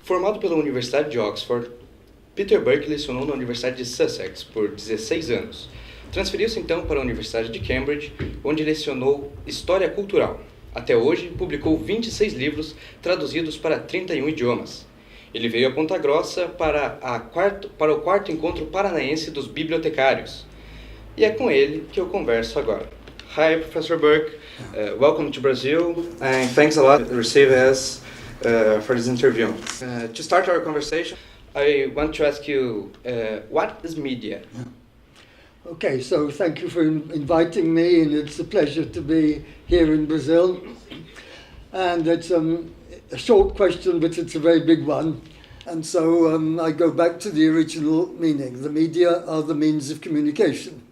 Formado pela Universidade de Oxford, Peter Purke lecionou na Universidade de Sussex por 16 anos. Transferiu-se então para a Universidade de Cambridge, onde lecionou História Cultural. Até hoje, publicou 26 livros traduzidos para 31 idiomas. Ele veio a Ponta Grossa para o quarto encontro paranaense dos bibliotecários. E é com ele que eu converso agora. Hi, Professor Burke. Welcome to Brazil, and thanks a lot for receiving us for this interview. To start our conversation, I want to ask you, what is media? Okay, so thank you for inviting me, and it's a pleasure to be here in Brazil. And it's a short question, but it's a very big one. And so I go back to the original meaning. The media are the means of communication.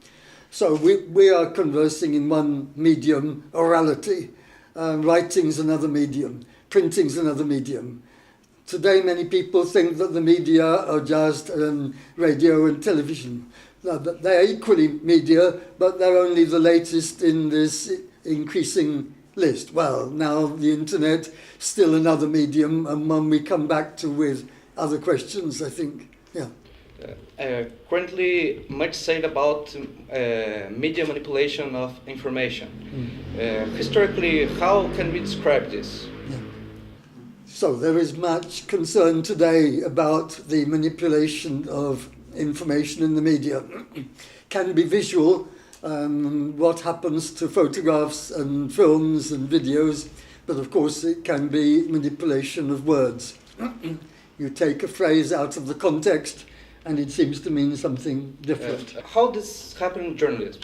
So we are conversing in one medium, orality. Writing's another medium. Printing's another medium. Today many people think that the media are just radio and television. They're equally media, but they're only the latest in this increasing list. Well, now the internet, still another medium, and one we come back to with other questions, I think. Yeah. Currently, much said about media manipulation of information. Historically, how can we describe this? Yeah. So there is much concern today about the manipulation of information in the media. Can be visual, what happens to photographs and films and videos, but of course it can be manipulation of words. You take a phrase out of the context and it seems to mean something different. How does this happen in journalism?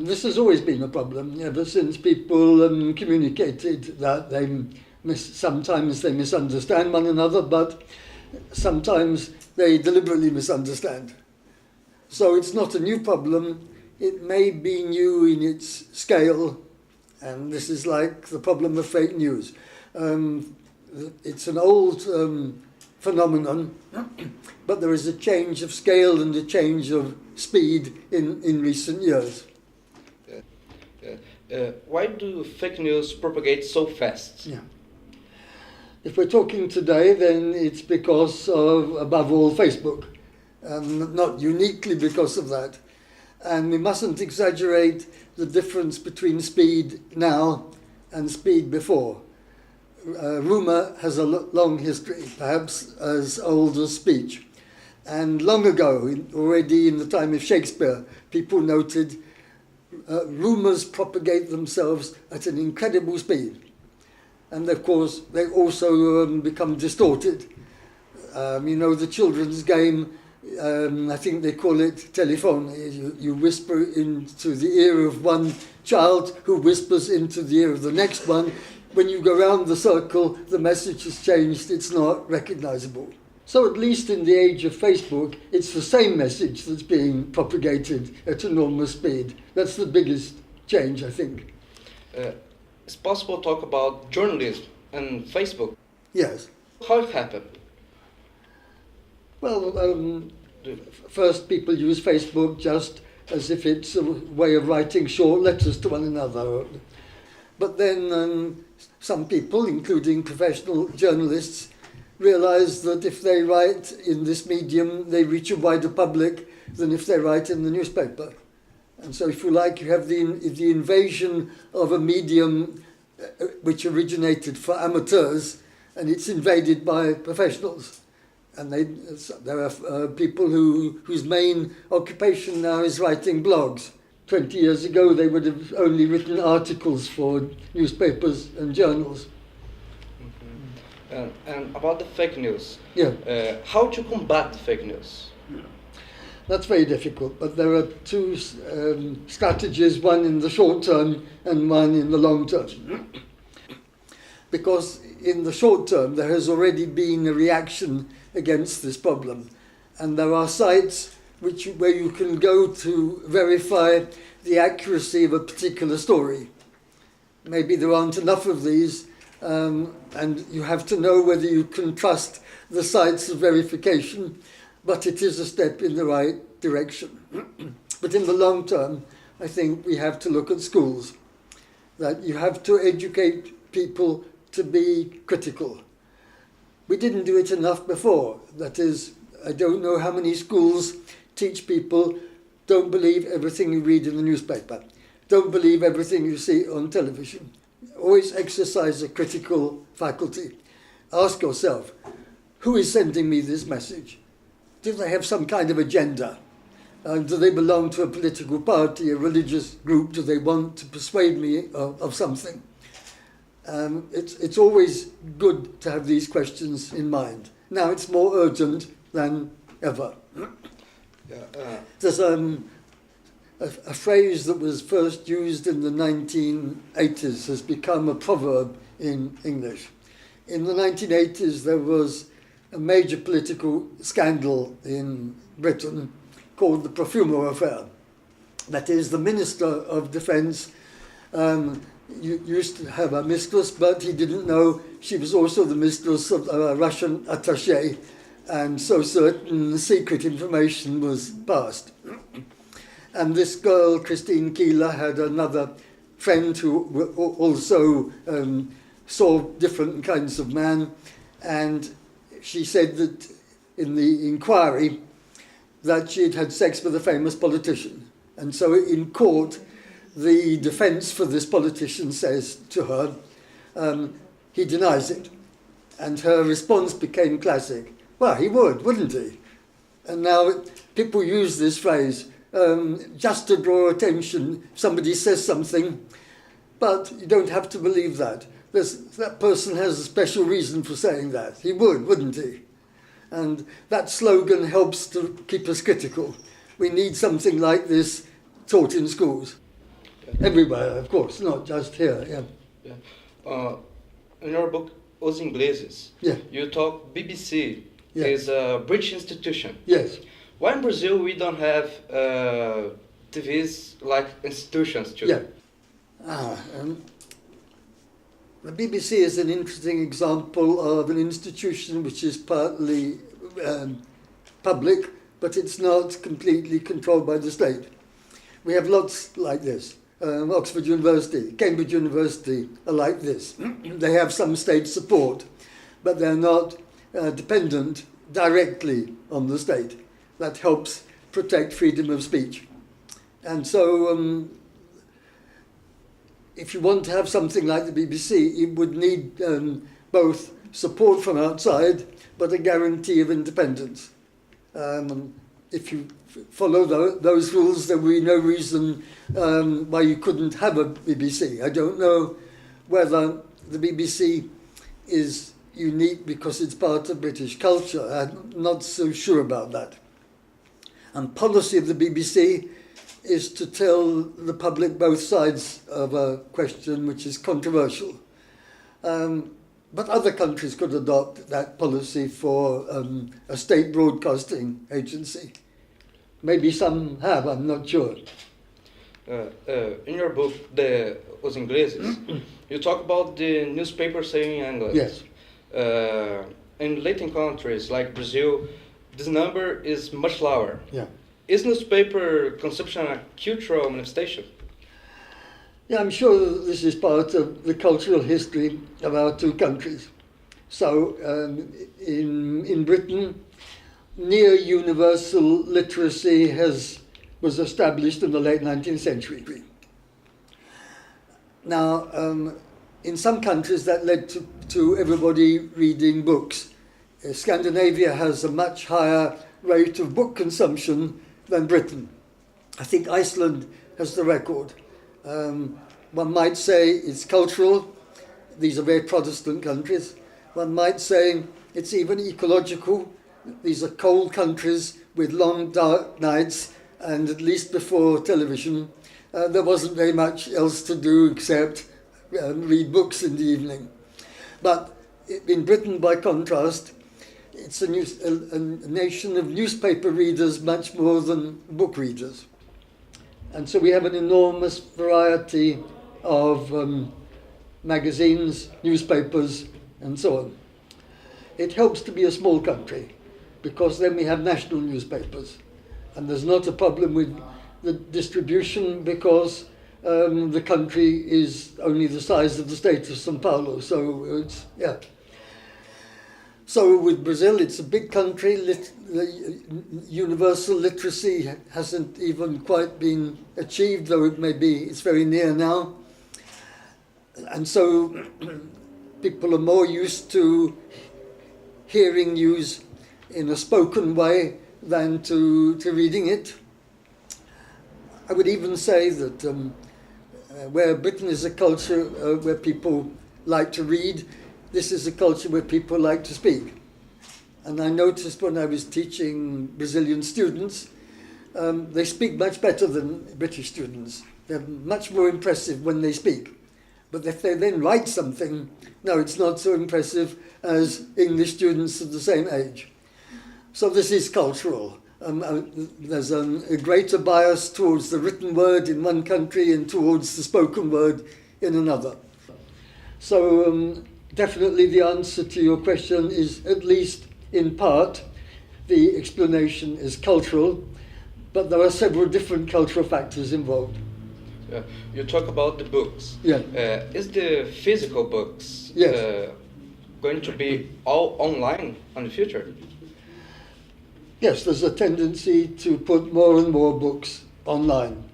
This has always been a problem ever since people communicated that sometimes they misunderstand one another, but sometimes they deliberately misunderstand. So it's not a new problem. It may be new in its scale, and this is like the problem of fake news. It's an old phenomenon, but there is a change of scale and a change of speed in recent years. Why do fake news propagate so fast? Yeah. If we're talking today, then it's because of, above all, Facebook. Not uniquely because of that. And we mustn't exaggerate the difference between speed now and speed before. Rumour has a long history, perhaps as old as speech. And long ago, already in the time of Shakespeare, people noted rumours propagate themselves at an incredible speed. And of course, they also become distorted. The children's game, I think they call it telephone. You whisper into the ear of one child who whispers into the ear of the next one. When you go round the circle, the message has changed, it's not recognizable. So at least in the age of Facebook, it's the same message that's being propagated at enormous speed. That's the biggest change, I think. It's possible to talk about journalism and Facebook. Yes. How it happened? Well, first people use Facebook just as if it's a way of writing short letters to one another. But then some people, including professional journalists, realize that if they write in this medium, they reach a wider public than if they write in the newspaper. And so, if you like, you have the invasion of a medium which originated for amateurs, and it's invaded by professionals. And there are people whose main occupation now is writing blogs. 20 years ago, they would have only written articles for newspapers and journals. And about the fake news, yeah. How to combat fake news? That's very difficult, but there are two strategies, one in the short term and one in the long term. Because in the short term, there has already been a reaction against this problem. And there are sites where you can go to verify the accuracy of a particular story. Maybe there aren't enough of these, and you have to know whether you can trust the sites of verification, but it is a step in the right direction. But in the long term, I think we have to look at schools, that you have to educate people to be critical. we didn't do it enough before. That is, I don't know how many schools teach people, don't believe everything you read in the newspaper. Don't believe everything you see on television. Always exercise a critical faculty. Ask yourself, who is sending me this message? Do they have some kind of agenda? Do they belong to a political party, a religious group? Do they want to persuade me of something? It's always good to have these questions in mind. Now it's more urgent than ever. There's a phrase that was first used in the 1980s has become a proverb in English. In the 1980s, there was a major political scandal in Britain called the Profumo affair. That is, the Minister of Defence used to have a mistress, but he didn't know she was also the mistress of a Russian attaché, and so certain secret information was passed. And this girl, Christine Keeler, had another friend who also saw different kinds of man, and she said that in the inquiry that she had had sex with a famous politician. And so in court, the defence for this politician says to her, he denies it. And her response became classic. Well, he would, wouldn't he? And now people use this phrase just to draw attention. Somebody says something, but you don't have to believe that. That person has a special reason for saying that. He would, wouldn't he? And that slogan helps to keep us critical. We need something like this taught in schools. Everywhere, of course, not just here. In your book, Os Ingleses, you talk BBC is a British institution. Yes. Why in Brazil we don't have TVs like institutions too? The BBC is an interesting example of an institution which is partly public, but it's not completely controlled by the state. We have lots like this. Oxford University, Cambridge University are like this. They have some state support, but they're not dependent directly on the state. That helps protect freedom of speech. And so if you want to have something like the BBC, it would need both support from outside, but a guarantee of independence. If you follow those rules, there would be no reason why you couldn't have a BBC. I don't know whether the BBC is unique because it's part of British culture. I'm not so sure about that. And policy of the BBC is to tell the public both sides of a question which is controversial. But other countries could adopt that policy for a state broadcasting agency. Maybe some have, I'm not sure. In your book, Os Ingleses, you talk about the newspaper saying English. Yes. In Latin countries like Brazil, this number is much lower. Yeah. Is newspaper consumption a cultural manifestation? Yeah, I'm sure that this is part of the cultural history of our two countries. So in Britain, near universal literacy was established in the late 19th century. Now, in some countries that led to everybody reading books. Scandinavia has a much higher rate of book consumption than Britain. I think Iceland has the record. One might say it's cultural. These are very Protestant countries. One might say it's even ecological. These are cold countries with long dark nights, and at least before television, there wasn't very much else to do except read books in the evening. But in Britain, by contrast, it's a nation of newspaper readers much more than book readers. And so we have an enormous variety of magazines, newspapers, and so on. It helps to be a small country, because then we have national newspapers. And there's not a problem with the distribution, because the country is only the size of the state of São Paulo. So it's, So with Brazil, it's a big country. Universal literacy hasn't even quite been achieved, though it's very near now. And so people are more used to hearing news in a spoken way than to reading it. I would even say that where Britain is a culture where people like to read, this is a culture where people like to speak. And I noticed when I was teaching Brazilian students, they speak much better than British students. They're much more impressive when they speak. But if they then write something, no, it's not so impressive as English students of the same age. So this is cultural. There's a greater bias towards the written word in one country and towards the spoken word in another. So definitely the answer to your question is, at least in part, the explanation is cultural, but there are several different cultural factors involved. You talk about the books. Yeah. Is the physical books going to be all online in the future? Yes, there's a tendency to put more and more books online.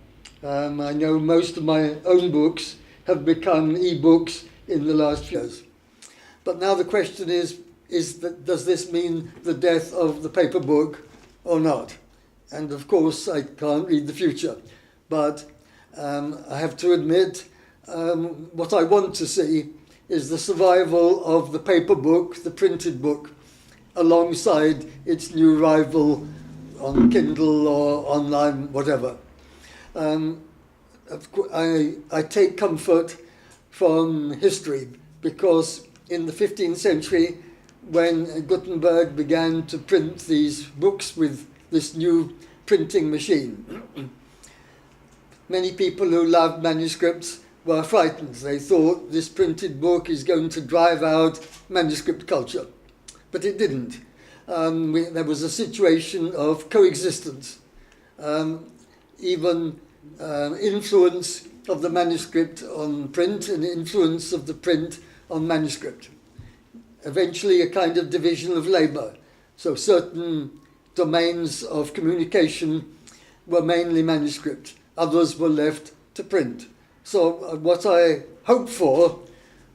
I know most of my own books have become e-books in the last few years. But now the question is does this mean the death of the paper book or not? And of course, I can't read the future. But I have to admit, what I want to see is the survival of the paper book, the printed book, alongside its new rival on Kindle or online, whatever. I take comfort from history because in the 15th century, when Gutenberg began to print these books with this new printing machine, many people who loved manuscripts were frightened. They thought this printed book is going to drive out manuscript culture. But it didn't. There was a situation of coexistence. Even influence of the manuscript on print and influence of the print on manuscript. Eventually a kind of division of labour. So certain domains of communication were mainly manuscript. Others were left to print. So what I hope for,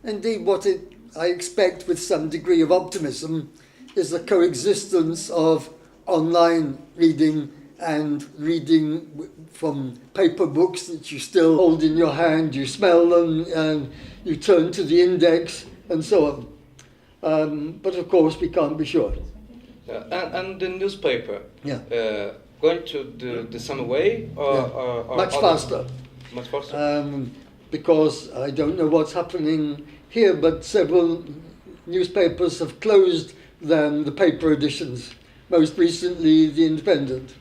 indeed I expect with some degree of optimism, is the coexistence of online reading and reading from paper books that you still hold in your hand, you smell them, and you turn to the index, and so on. But of course, we can't be sure. And the newspaper, Yeah. Going to the same way? Or Much faster. Much faster? Because I don't know what's happening here, but several newspapers have closed the paper editions, most recently The Independent.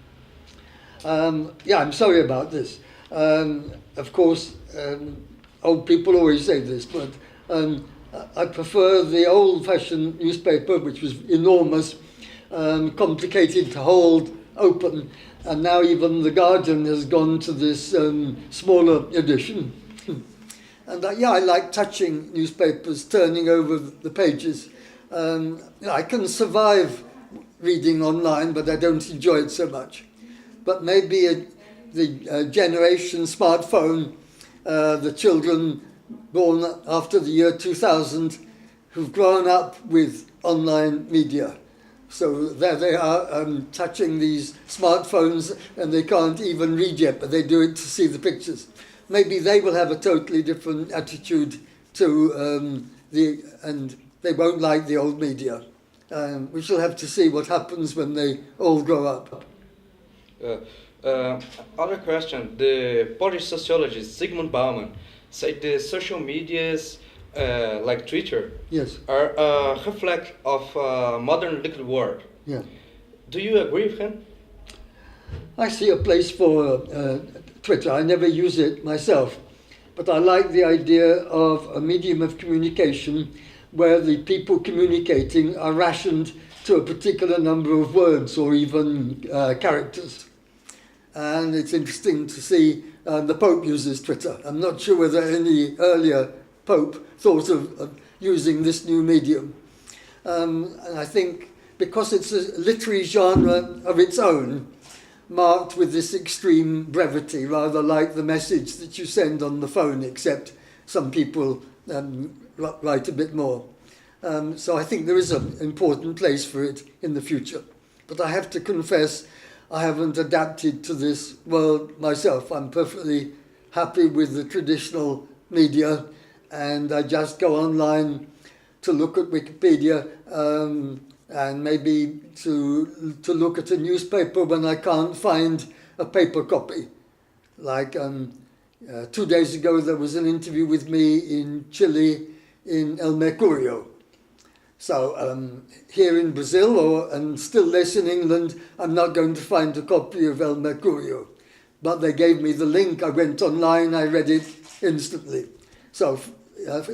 I'm sorry about this. Of course, old people always say this, but I prefer the old-fashioned newspaper, which was enormous, complicated to hold, open, and now even The Guardian has gone to this smaller edition. And I like touching newspapers, turning over the pages. I can survive reading online, but I don't enjoy it so much. But maybe the generation smartphone, the children born after the year 2000, who've grown up with online media. So there they are, touching these smartphones, and they can't even read yet, but they do it to see the pictures. Maybe they will have a totally different attitude to and they won't like the old media. We shall have to see what happens when they all grow up. Other question, the Polish sociologist Zygmunt Bauman said the social medias like Twitter Yes. are a reflection of a modern liquid world. Yeah. Do you agree with him? I see a place for Twitter. I never use it myself, but I like the idea of a medium of communication where the people communicating are rationed to a particular number of words or even characters. And it's interesting to see the Pope uses Twitter. I'm not sure whether any earlier Pope thought of using this new medium. And I think because it's a literary genre of its own, marked with this extreme brevity, rather like the message that you send on the phone, except some people write a bit more. So I think there is an important place for it in the future. But I have to confess, I haven't adapted to this world myself. I'm perfectly happy with the traditional media, and I just go online to look at Wikipedia and maybe to look at a newspaper when I can't find a paper copy. Like 2 days ago, there was an interview with me in Chile in El Mercurio. So here in Brazil, and still less in England, I'm not going to find a copy of El Mercurio. But they gave me the link, I went online, I read it instantly. So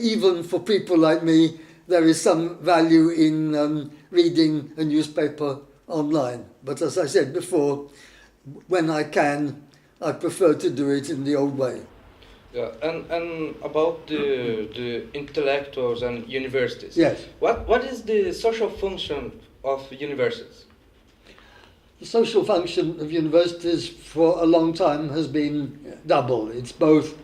even for people like me, there is some value in reading a newspaper online. But as I said before, when I can, I prefer to do it in the old way. Yeah, and about the intellectuals and universities. Yes. What is the social function of universities? The social function of universities for a long time has been double. It's both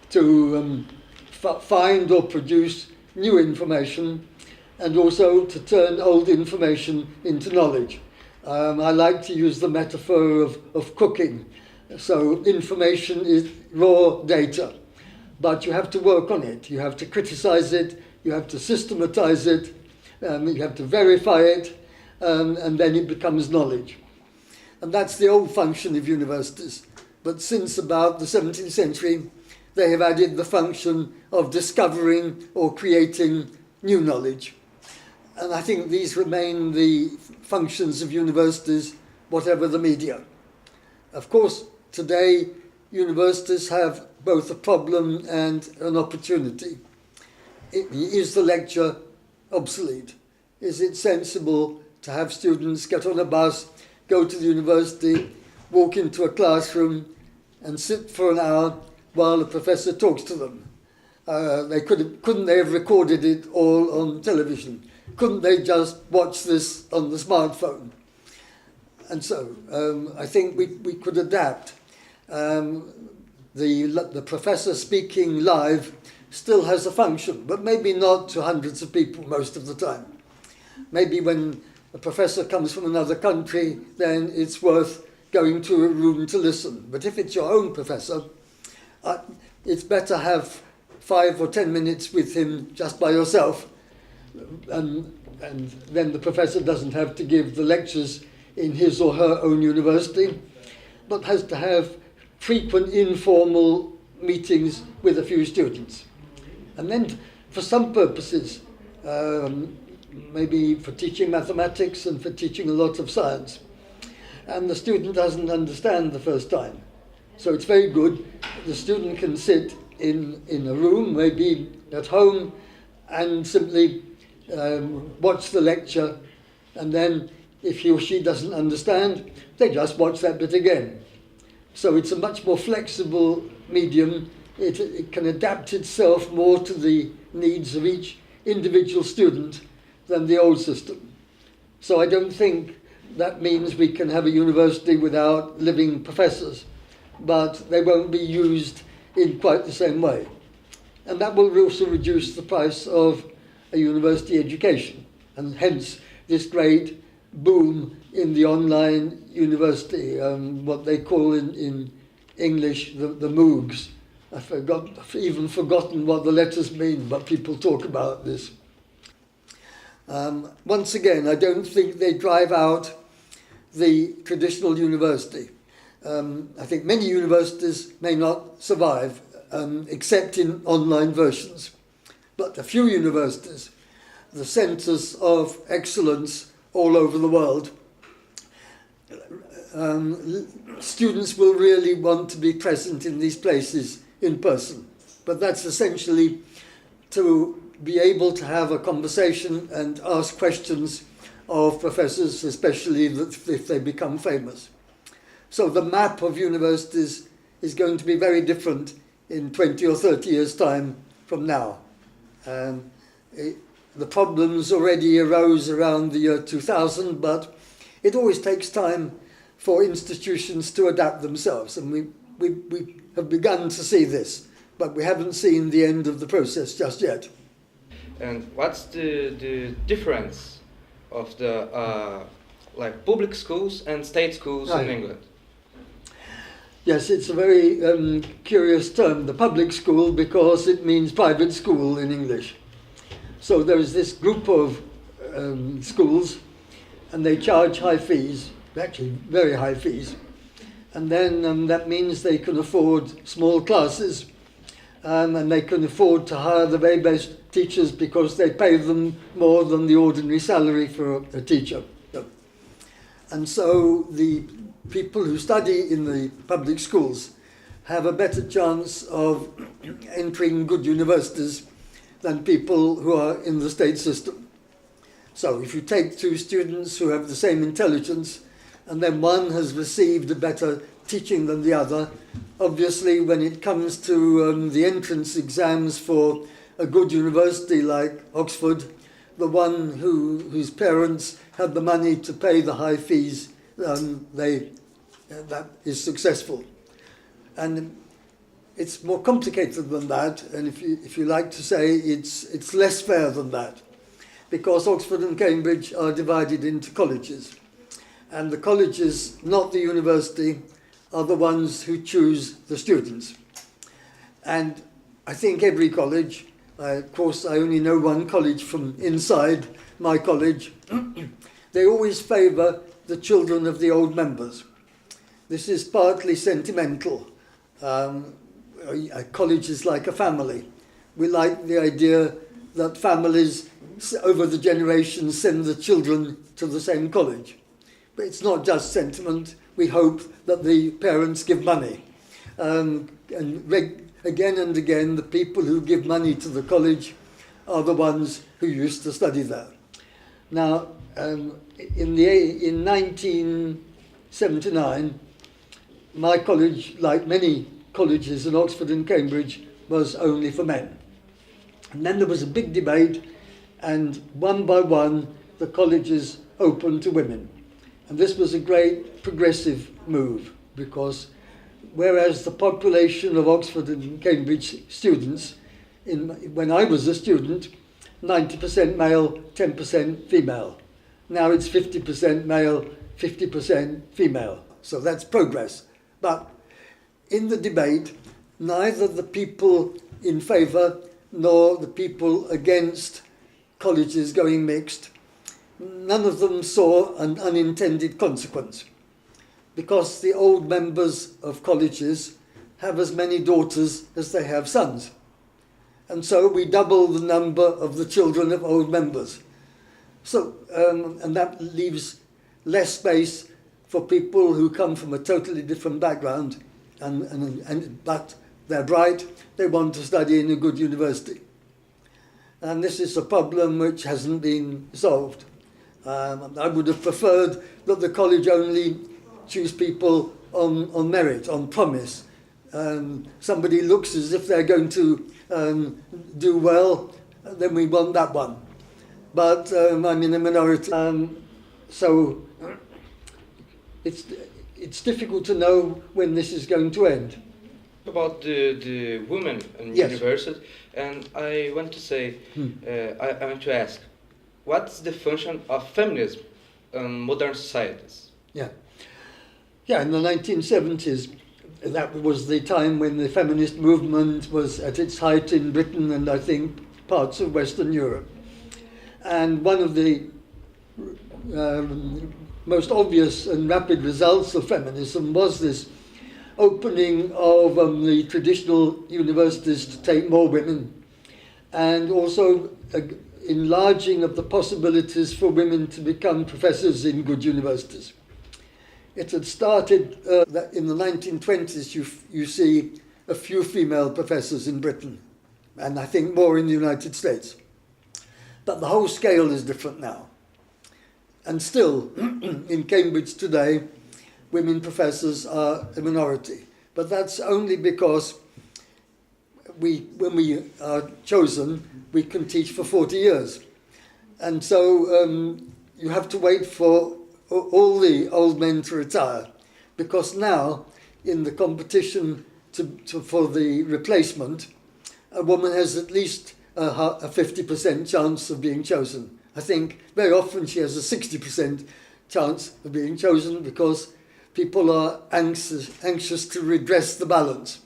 to find or produce new information and also to turn old information into knowledge. I like to use the metaphor of cooking. So information is raw data, but you have to work on it. You have to criticize it, you have to systematize it, you have to verify it, and then it becomes knowledge. And that's the old function of universities. But since about the 17th century, they have added the function of discovering or creating new knowledge. And I think these remain the functions of universities, whatever the media. Of course, today, universities have both a problem and an opportunity. Is the lecture obsolete? Is it sensible to have students get on a bus, go to the university, walk into a classroom, and sit for an hour while the professor talks to them? Couldn't they have recorded it all on television? Couldn't they just watch this on the smartphone? And so I think we could adapt. The professor speaking live still has a function, but maybe not to hundreds of people most of the time. Maybe when a professor comes from another country, then it's worth going to a room to listen. But if it's your own professor, it's better have 5 or 10 minutes with him just by yourself, and then the professor doesn't have to give the lectures in his or her own university, but has to have frequent informal meetings with a few students. And then for some purposes, maybe for teaching mathematics and for teaching a lot of science, and the student doesn't understand the first time. So it's very good. The student can sit in a room, maybe at home, and simply watch the lecture, and then if he or she doesn't understand, they just watch that bit again. So it's a much more flexible medium. It can adapt itself more to the needs of each individual student than the old system. So I don't think that means we can have a university without living professors, but they won't be used in quite the same way. And that will also reduce the price of a university education, and hence this great boom in the online university, what they call in English the MOOCs. I've even forgotten what the letters mean, but people talk about this. Once again, I don't think they drive out the traditional university. I think many universities may not survive, except in online versions. But a few universities, the centres of excellence all over the world, students will really want to be present in these places in person. But that's essentially to be able to have a conversation and ask questions of professors, especially if they become famous. So the map of universities is going to be very different in 20 or 30 years' time from now. the problems already arose around the year 2000, but it always takes time for institutions to adapt themselves, and we have begun to see this, but we haven't seen the end of the process just yet. And what's the difference of the like public schools and state schools in England? Yes, it's a very curious term, the public school, because it means private school in English. So there is this group of schools, and they charge high fees, actually very high fees. And then that means they can afford small classes, and they can afford to hire the very best teachers because they pay them more than the ordinary salary for a teacher. And so the people who study in the public schools have a better chance of entering good universities than people who are in the state system. So if you take two students who have the same intelligence, and then one has received a better teaching than the other, obviously when it comes to the entrance exams for a good university like Oxford, the one whose parents have the money to pay the high fees, that is successful. And it's more complicated than that, and if you like to say, it's less fair than that, because Oxford and Cambridge are divided into colleges, and the colleges, not the university, are the ones who choose the students. And I think every college, of course I only know one college from inside my college, they always favour the children of the old members. This is partly sentimental. A college is like a family. We like the idea that families over the generations send the children to the same college. But it's not just sentiment. We hope that the parents give money. Again and again, the people who give money to the college are the ones who used to study there. Now, in 1979, my college, like many colleges in Oxford and Cambridge, was only for men. And then there was a big debate, and one by one, the colleges opened to women. And this was a great progressive move, because whereas the population of Oxford and Cambridge students, when I was a student, 90% male, 10% female. Now it's 50% male, 50% female. So that's progress. But in the debate, neither the people in favour nor the people against colleges going mixed, none of them saw an unintended consequence, because the old members of colleges have as many daughters as they have sons. And so we double the number of the children of old members. So, and that leaves less space for people who come from a totally different background, but they're bright, they want to study in a good university. And this is a problem which hasn't been solved. I would have preferred that the college only choose people on merit, on promise. Somebody looks as if they're going to do well, then we want that one. But I'm in a minority, so it's difficult to know when this is going to end. About the women in university, and I want to say, I want to ask, what's the function of feminism in modern societies? Yeah, in the 1970s, that was the time when the feminist movement was at its height in Britain and I think parts of Western Europe. And one of the most obvious and rapid results of feminism was this opening of the traditional universities to take more women, and also enlarging of the possibilities for women to become professors in good universities. It had started that in the 1920s. You see a few female professors in Britain, and I think more in the United States. But the whole scale is different now. And still, in Cambridge today, women professors are a minority. But that's only because when we are chosen, we can teach for 40 years. And so you have to wait for all the old men to retire, because now, in the competition for the replacement, a woman has at least a 50% chance of being chosen. I think very often she has a 60% chance of being chosen because people are anxious to redress the balance.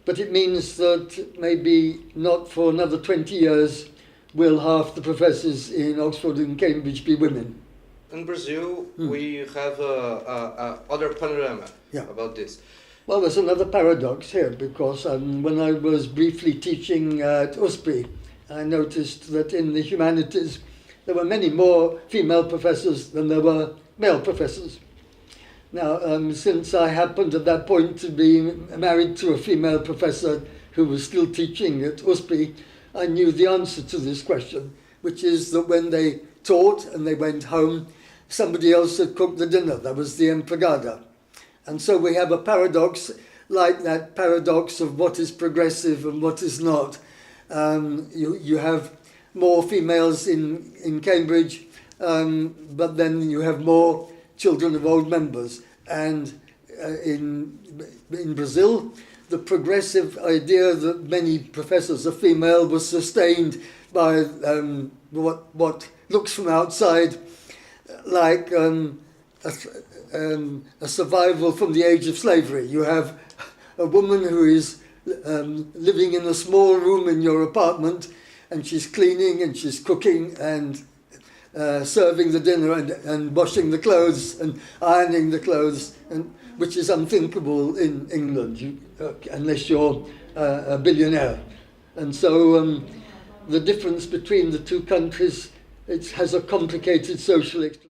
But it means that maybe not for another 20 years will half the professors in Oxford and Cambridge be women. In Brazil, we have other panorama about this. Well, there's another paradox here, because when I was briefly teaching at USP, I noticed that in the humanities there were many more female professors than there were male professors. Now, since I happened at that point to be married to a female professor who was still teaching at USP, I knew the answer to this question, which is that when they taught and they went home, somebody else had cooked the dinner. That was the empregada. And so we have a paradox, like that paradox of what is progressive and what is not. You have more females in Cambridge, but then you have more children of old members. And in Brazil, the progressive idea that many professors are female was sustained by what looks from outside like a survival from the age of slavery. You have a woman who is living in a small room in your apartment, and she's cleaning and she's cooking and serving the dinner and washing the clothes and ironing the clothes, which is unthinkable in England unless you're a billionaire. And so the difference between the two countries, it has a complicated social explanation.